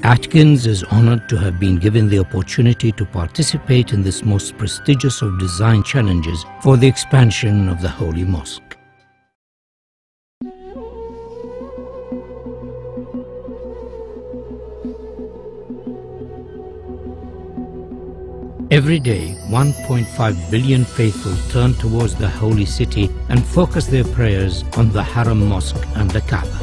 Atkins is honored to have been given the opportunity to participate in this most prestigious of design challenges for the expansion of the Holy Mosque. Every day, 1.5 billion faithful turn towards the holy city and focus their prayers on the Haram Mosque and the Kaaba.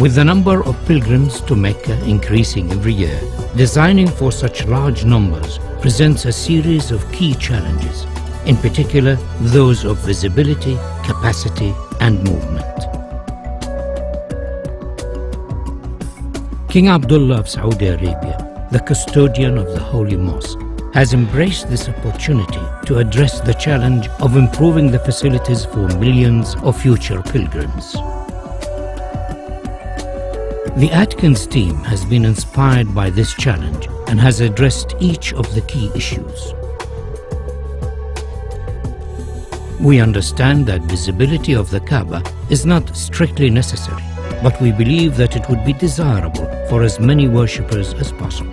With the number of pilgrims to Mecca increasing every year, designing for such large numbers presents a series of key challenges, in particular those of visibility, capacity, and movement. King Abdullah of Saudi Arabia, the custodian of the Holy Mosque, has embraced this opportunity to address the challenge of improving the facilities for millions of future pilgrims. The Atkins team has been inspired by this challenge and has addressed each of the key issues. We understand that visibility of the Kaaba is not strictly necessary, but we believe that it would be desirable for as many worshippers as possible.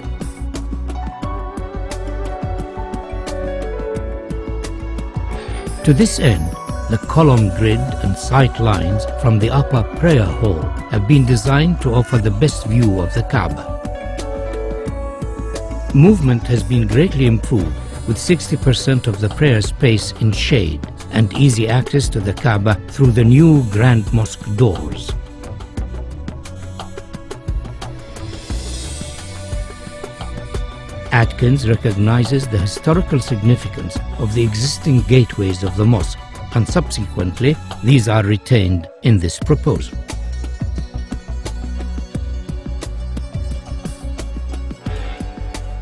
To this end, the column grid and sight lines from the upper prayer hall have been designed to offer the best view of the Kaaba. Movement has been greatly improved, with 60% of the prayer space in shade and easy access to the Kaaba through the new Grand Mosque doors. Atkins recognizes the historical significance of the existing gateways of the mosque, and subsequently these are retained in this proposal.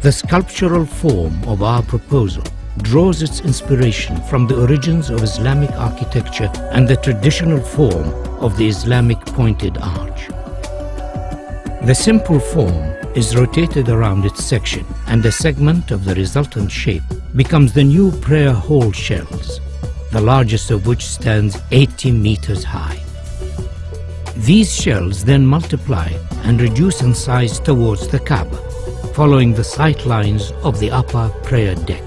The sculptural form of our proposal draws its inspiration from the origins of Islamic architecture and the traditional form of the Islamic pointed arch. The simple form is rotated around its section, and a segment of the resultant shape becomes the new prayer hall shells, the largest of which stands 80 meters high. These shells then multiply and reduce in size towards the Kaaba, following the sight lines of the upper prayer deck.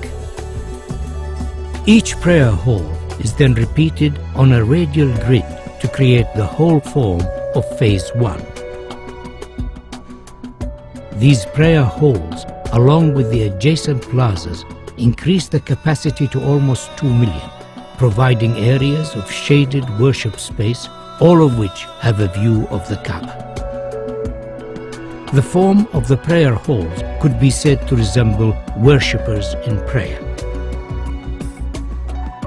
Each prayer hall is then repeated on a radial grid to create the whole form of Phase 1. These prayer halls, along with the adjacent plazas, increase the capacity to almost 2 million, providing areas of shaded worship space, all of which have a view of the Kaaba. The form of the prayer halls could be said to resemble worshippers in prayer.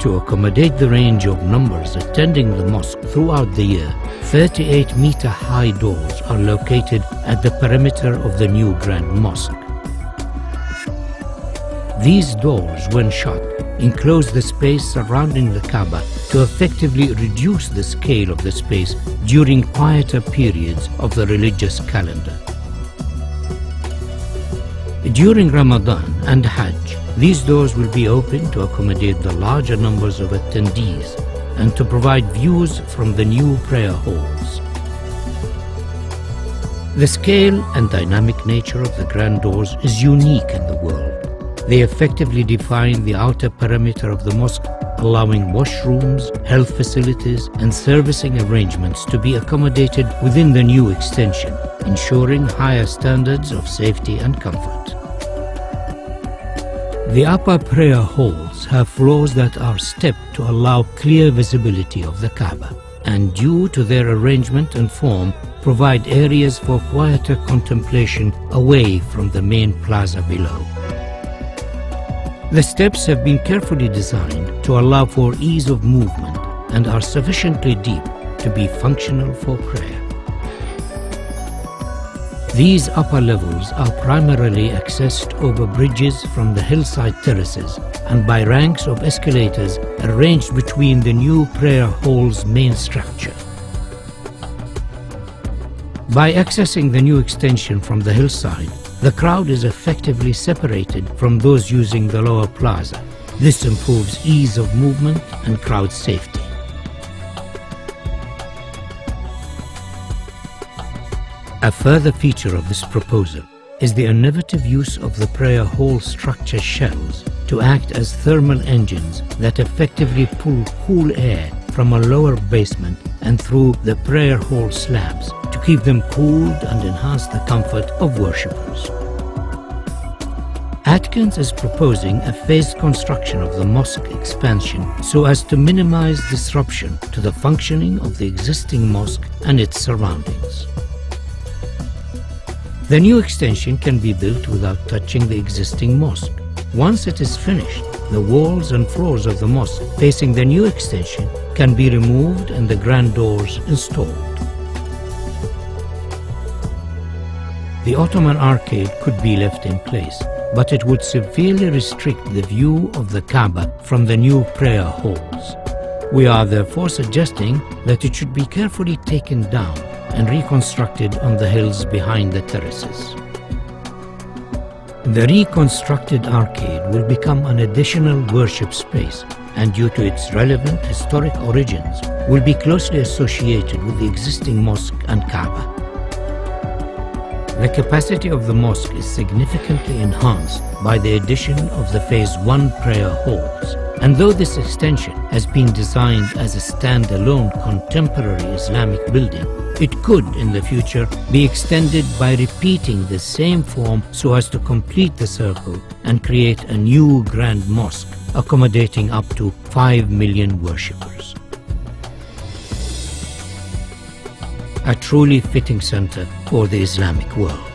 To accommodate the range of numbers attending the mosque throughout the year, 38-meter-high doors are located at the perimeter of the new Grand Mosque. These doors, when shut, enclose the space surrounding the Kaaba to effectively reduce the scale of the space during quieter periods of the religious calendar. During Ramadan and Hajj, these doors will be open to accommodate the larger numbers of attendees and to provide views from the new prayer halls. The scale and dynamic nature of the grand doors is unique in the world. They effectively define the outer perimeter of the mosque, allowing washrooms, health facilities, and servicing arrangements to be accommodated within the new extension, ensuring higher standards of safety and comfort. The upper prayer halls have floors that are stepped to allow clear visibility of the Kaaba, and due to their arrangement and form, provide areas for quieter contemplation away from the main plaza below. The steps have been carefully designed to allow for ease of movement and are sufficiently deep to be functional for prayer. These upper levels are primarily accessed over bridges from the hillside terraces and by ranks of escalators arranged between the new prayer hall's main structure. By accessing the new extension from the hillside, the crowd is effectively separated from those using the lower plaza. This improves ease of movement and crowd safety. A further feature of this proposal is the innovative use of the prayer hall structure shells to act as thermal engines that effectively pull cool air from a lower basement and through the prayer hall slabs to keep them cooled and enhance the comfort of worshippers. Atkins is proposing a phased construction of the mosque expansion so as to minimize disruption to the functioning of the existing mosque and its surroundings. The new extension can be built without touching the existing mosque. Once it is finished, the walls and floors of the mosque facing the new extension can be removed and the grand doors installed. The Ottoman arcade could be left in place, but it would severely restrict the view of the Kaaba from the new prayer halls. We are therefore suggesting that it should be carefully taken down and reconstructed on the hills behind the terraces. The reconstructed arcade will become an additional worship space and, due to its relevant historic origins, will be closely associated with the existing mosque and Kaaba. The capacity of the mosque is significantly enhanced by the addition of the Phase 1 prayer halls, and though this extension has been designed as a stand-alone contemporary Islamic building, it could in the future be extended by repeating the same form so as to complete the circle and create a new grand mosque accommodating up to 5 million worshippers. A truly fitting center for the Islamic world.